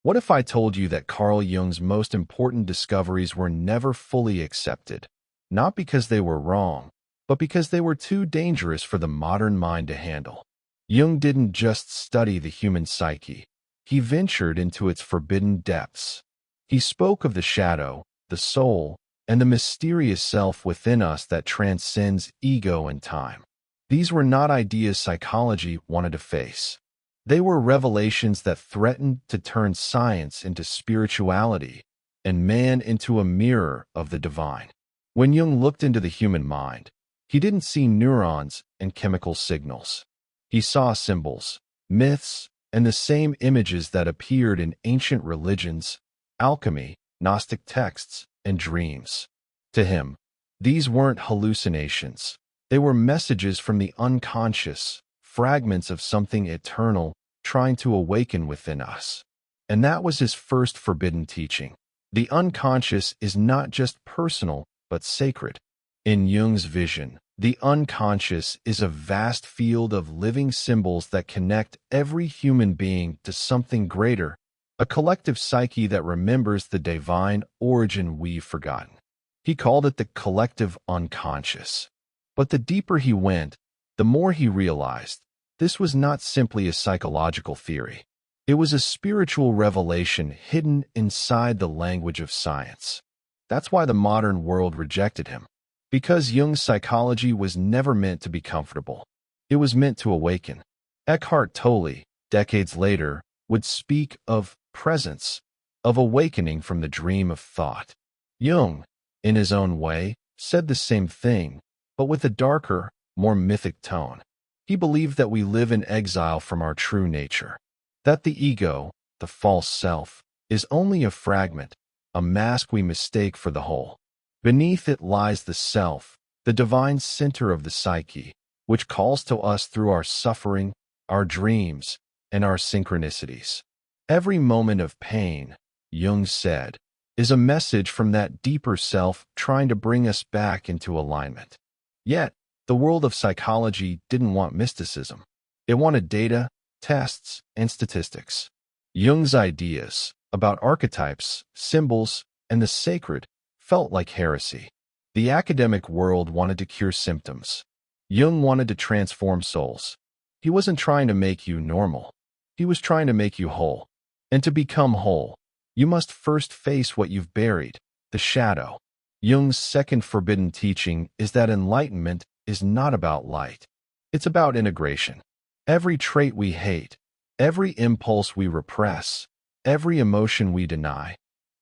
What if I told you that Carl Jung's most important discoveries were never fully accepted, not because they were wrong, but because they were too dangerous for the modern mind to handle? Jung didn't just study the human psyche. He ventured into its forbidden depths. He spoke of the shadow, the soul, and the mysterious self within us that transcends ego and time. These were not ideas psychology wanted to face. They were revelations that threatened to turn science into spirituality and man into a mirror of the divine. When Jung looked into the human mind, he didn't see neurons and chemical signals. He saw symbols, myths, and the same images that appeared in ancient religions, alchemy, Gnostic texts, and dreams. To him, these weren't hallucinations. They were messages from the unconscious, fragments of something eternal trying to awaken within us. And that was his first forbidden teaching. The unconscious is not just personal, but sacred. In Jung's vision, the unconscious is a vast field of living symbols that connect every human being to something greater, a collective psyche that remembers the divine origin we've forgotten. He called it the collective unconscious. But the deeper he went, the more he realized this was not simply a psychological theory. It was a spiritual revelation hidden inside the language of science. That's why the modern world rejected him. Because Jung's psychology was never meant to be comfortable. It was meant to awaken. Eckhart Tolle, decades later, would speak of presence, of awakening from the dream of thought. Jung, in his own way, said the same thing, but with a darker, more mythic tone. He believed that we live in exile from our true nature, that the ego, the false self, is only a fragment, a mask we mistake for the whole. Beneath it lies the self, the divine center of the psyche, which calls to us through our suffering, our dreams, and our synchronicities. Every moment of pain, Jung said, is a message from that deeper self trying to bring us back into alignment. Yet, the world of psychology didn't want mysticism. It wanted data, tests, and statistics. Jung's ideas about archetypes, symbols, and the sacred felt like heresy. The academic world wanted to cure symptoms. Jung wanted to transform souls. He wasn't trying to make you normal. He was trying to make you whole. And to become whole, you must first face what you've buried, the shadow. Jung's second forbidden teaching is that enlightenment is not about light. It's about integration. Every trait we hate, every impulse we repress, every emotion we deny,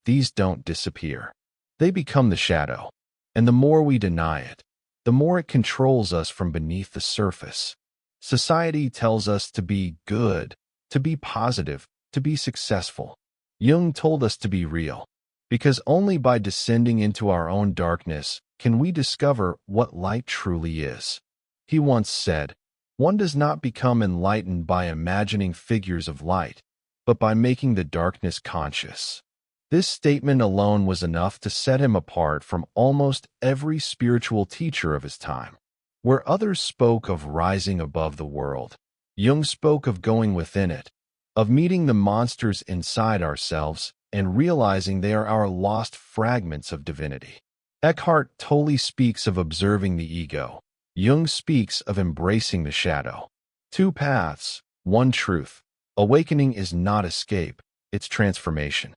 these don't disappear. They become the shadow. And the more we deny it, the more it controls us from beneath the surface. Society tells us to be good, to be positive, to be successful. Jung told us to be real, because only by descending into our own darkness can we discover what light truly is. He once said, "One does not become enlightened by imagining figures of light, but by making the darkness conscious." This statement alone was enough to set him apart from almost every spiritual teacher of his time. Where others spoke of rising above the world, Jung spoke of going within it, of meeting the monsters inside ourselves and realizing they are our lost fragments of divinity. Eckhart Tolle speaks of observing the ego. Jung speaks of embracing the shadow. Two paths, one truth. Awakening is not escape, it's transformation.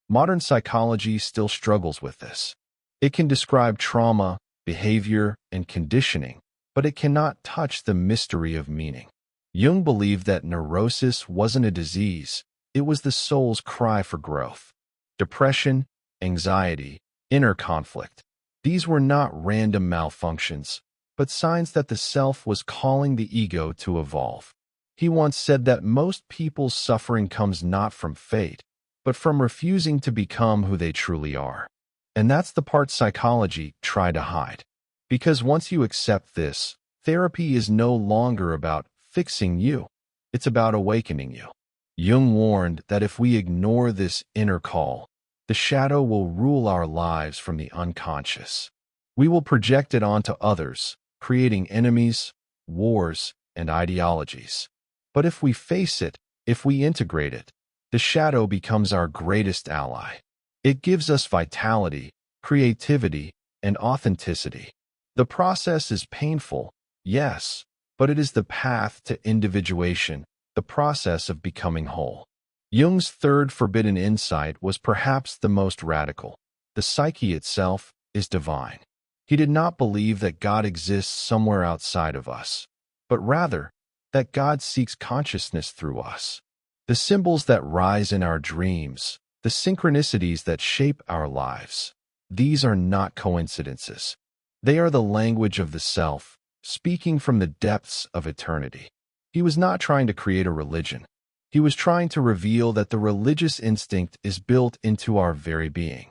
Modern psychology still struggles with this. It can describe trauma, behavior, and conditioning, but it cannot touch the mystery of meaning. Jung believed that neurosis wasn't a disease, it was the soul's cry for growth. Depression, anxiety, inner conflict. These were not random malfunctions, but signs that the self was calling the ego to evolve. He once said that most people's suffering comes not from fate, but from refusing to become who they truly are. And that's the part psychology tried to hide. Because once you accept this, therapy is no longer about fixing you, it's about awakening you. Jung warned that if we ignore this inner call, the shadow will rule our lives from the unconscious. We will project it onto others, creating enemies, wars, and ideologies. But if we face it, if we integrate it, the shadow becomes our greatest ally. It gives us vitality, creativity, and authenticity. The process is painful, yes, but it is the path to individuation, the process of becoming whole. Jung's third forbidden insight was perhaps the most radical. The psyche itself is divine. He did not believe that God exists somewhere outside of us, but rather that God seeks consciousness through us. The symbols that rise in our dreams, the synchronicities that shape our lives, these are not coincidences. They are the language of the self, speaking from the depths of eternity. He was not trying to create a religion. He was trying to reveal that the religious instinct is built into our very being.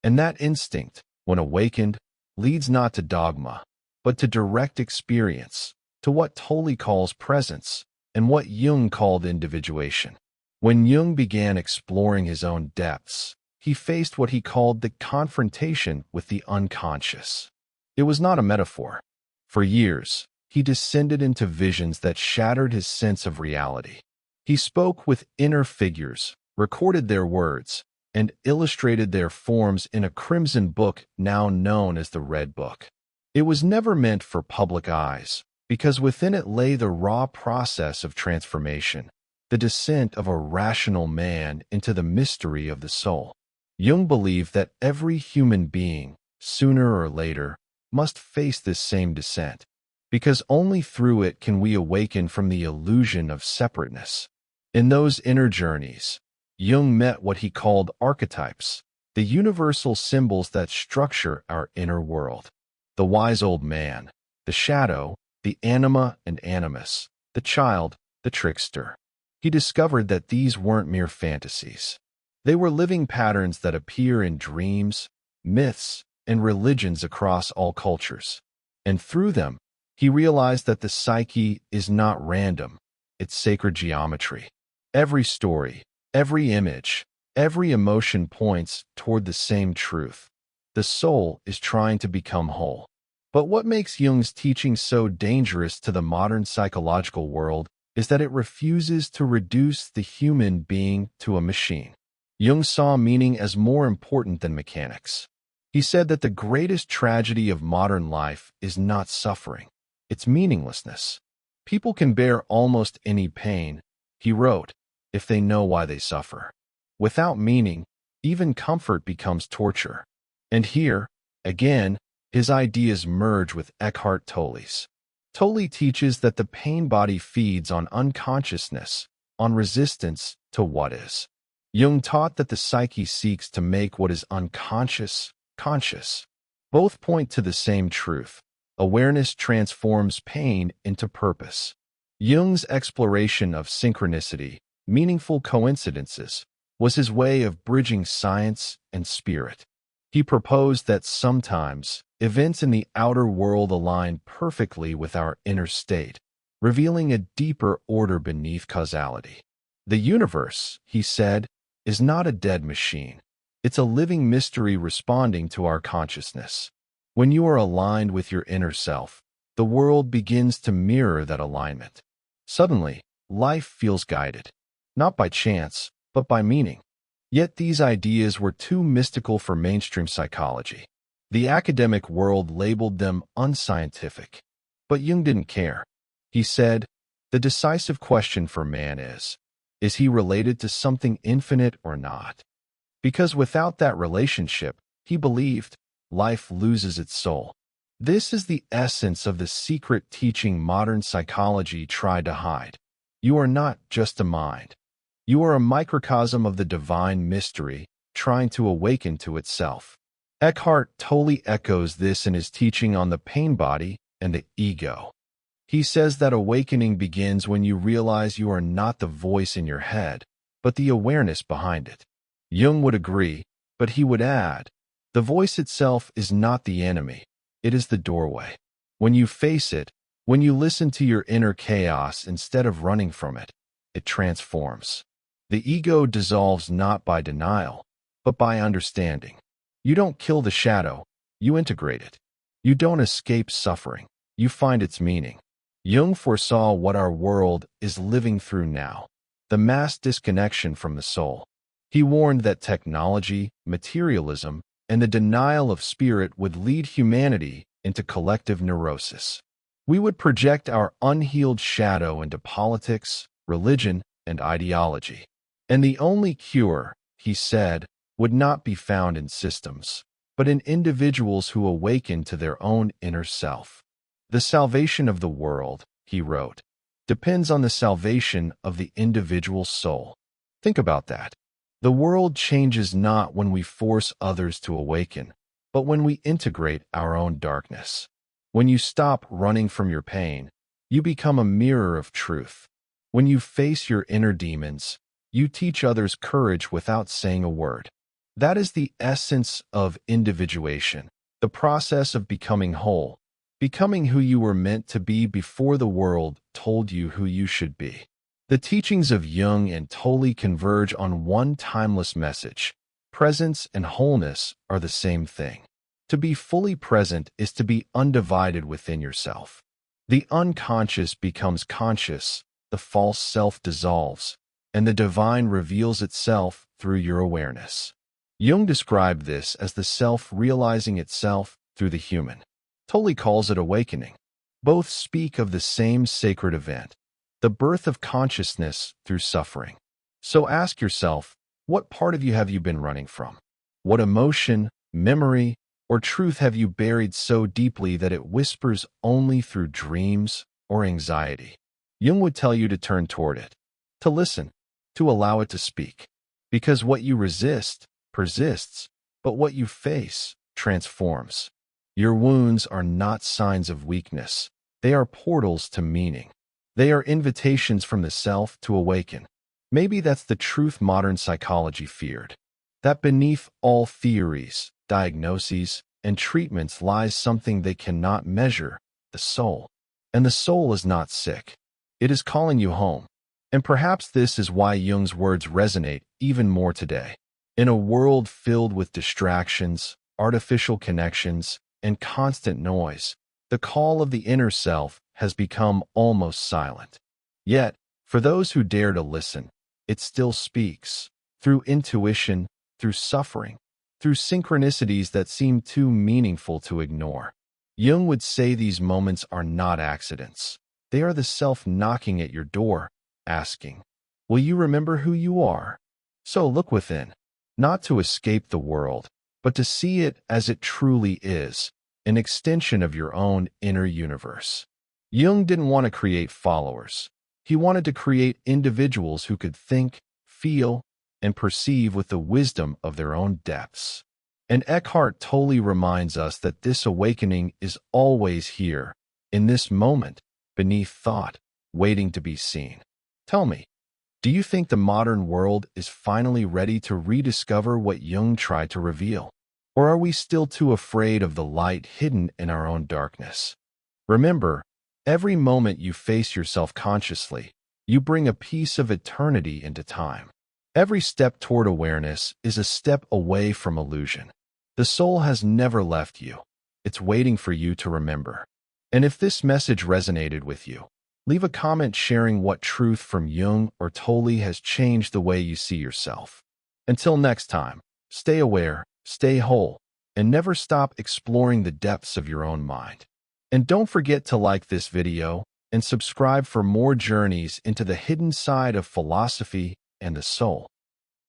And that instinct, when awakened, leads not to dogma, but to direct experience, to what Tolle calls presence, and what Jung called individuation. When Jung began exploring his own depths, he faced what he called the confrontation with the unconscious. It was not a metaphor. For years, he descended into visions that shattered his sense of reality. He spoke with inner figures, recorded their words, and illustrated their forms in a crimson book now known as the Red Book. It was never meant for public eyes, because within it lay the raw process of transformation, the descent of a rational man into the mystery of the soul. Jung believed that every human being, sooner or later, must face this same descent, because only through it can we awaken from the illusion of separateness. In those inner journeys, Jung met what he called archetypes, the universal symbols that structure our inner world. The wise old man, the shadow, the anima and animus, the child, the trickster. He discovered that these weren't mere fantasies. They were living patterns that appear in dreams, myths, and religions across all cultures. And through them, he realized that the psyche is not random, it's sacred geometry. Every story, every image, every emotion points toward the same truth. The soul is trying to become whole. But what makes Jung's teaching so dangerous to the modern psychological world is that it refuses to reduce the human being to a machine. Jung saw meaning as more important than mechanics. He said that the greatest tragedy of modern life is not suffering, it's meaninglessness. People can bear almost any pain, he wrote, if they know why they suffer. Without meaning, even comfort becomes torture. And here, again, his ideas merge with Eckhart Tolle's. Tolle teaches that the pain body feeds on unconsciousness, on resistance to what is. Jung taught that the psyche seeks to make what is unconscious conscious. Both point to the same truth. Awareness transforms pain into purpose. Jung's exploration of synchronicity, meaningful coincidences, was his way of bridging science and spirit. He proposed that sometimes events in the outer world align perfectly with our inner state, revealing a deeper order beneath causality. The universe, he said, is not a dead machine. It's a living mystery responding to our consciousness. When you are aligned with your inner self, the world begins to mirror that alignment. Suddenly, life feels guided, not by chance, but by meaning. Yet these ideas were too mystical for mainstream psychology. The academic world labeled them unscientific. But Jung didn't care. He said, the decisive question for man is he related to something infinite or not? Because without that relationship, he believed, life loses its soul. This is the essence of the secret teaching modern psychology tried to hide. You are not just a mind. You are a microcosm of the divine mystery, trying to awaken to itself. Eckhart Tolle echoes this in his teaching on the pain body and the ego. He says that awakening begins when you realize you are not the voice in your head, but the awareness behind it. Jung would agree, but he would add, the voice itself is not the enemy, it is the doorway. When you face it, when you listen to your inner chaos instead of running from it, it transforms. The ego dissolves not by denial, but by understanding. You don't kill the shadow, you integrate it. You don't escape suffering, you find its meaning. Jung foresaw what our world is living through now. the mass disconnection from the soul. He warned that technology, materialism, and the denial of spirit would lead humanity into collective neurosis. We would project our unhealed shadow into politics, religion, and ideology. And the only cure, he said, would not be found in systems, but in individuals who awaken to their own inner self. The salvation of the world, he wrote, depends on the salvation of the individual soul. Think about that. The world changes not when we force others to awaken, but when we integrate our own darkness. When you stop running from your pain, you become a mirror of truth. When you face your inner demons, you teach others courage without saying a word. That is the essence of individuation, the process of becoming whole, becoming who you were meant to be before the world told you who you should be. The teachings of Jung and Tolle converge on one timeless message. Presence and wholeness are the same thing. To be fully present is to be undivided within yourself. The unconscious becomes conscious, the false self dissolves, and the divine reveals itself through your awareness. Jung described this as the self realizing itself through the human. Tolle calls it awakening. Both speak of the same sacred event, the birth of consciousness through suffering. So ask yourself, what part of you have you been running from? What emotion, memory, or truth have you buried so deeply that it whispers only through dreams or anxiety? Jung would tell you to turn toward it, to listen, to allow it to speak. Because what you resist persists, but what you face transforms. Your wounds are not signs of weakness. They are portals to meaning. They are invitations from the self to awaken. Maybe that's the truth modern psychology feared. That beneath all theories, diagnoses, and treatments lies something they cannot measure, the soul. And the soul is not sick. It is calling you home. And perhaps this is why Jung's words resonate even more today. In a world filled with distractions, artificial connections, and constant noise, the call of the inner self has become almost silent. Yet, for those who dare to listen, it still speaks, through intuition, through suffering, through synchronicities that seem too meaningful to ignore. Jung would say these moments are not accidents. They are the self knocking at your door, asking, "Will you remember who you are?" So look within, not to escape the world, but to see it as it truly is, an extension of your own inner universe. Jung didn't want to create followers. He wanted to create individuals who could think, feel, and perceive with the wisdom of their own depths. And Eckhart Tolle reminds us that this awakening is always here, in this moment, beneath thought, waiting to be seen. Tell me, do you think the modern world is finally ready to rediscover what Jung tried to reveal? Or are we still too afraid of the light hidden in our own darkness? Remember, every moment you face yourself consciously, you bring a piece of eternity into time. Every step toward awareness is a step away from illusion. The soul has never left you. It's waiting for you to remember. And if this message resonated with you, leave a comment sharing what truth from Jung or Tolle has changed the way you see yourself. Until next time, stay aware, stay whole, and never stop exploring the depths of your own mind. And don't forget to like this video and subscribe for more journeys into the hidden side of philosophy and the soul.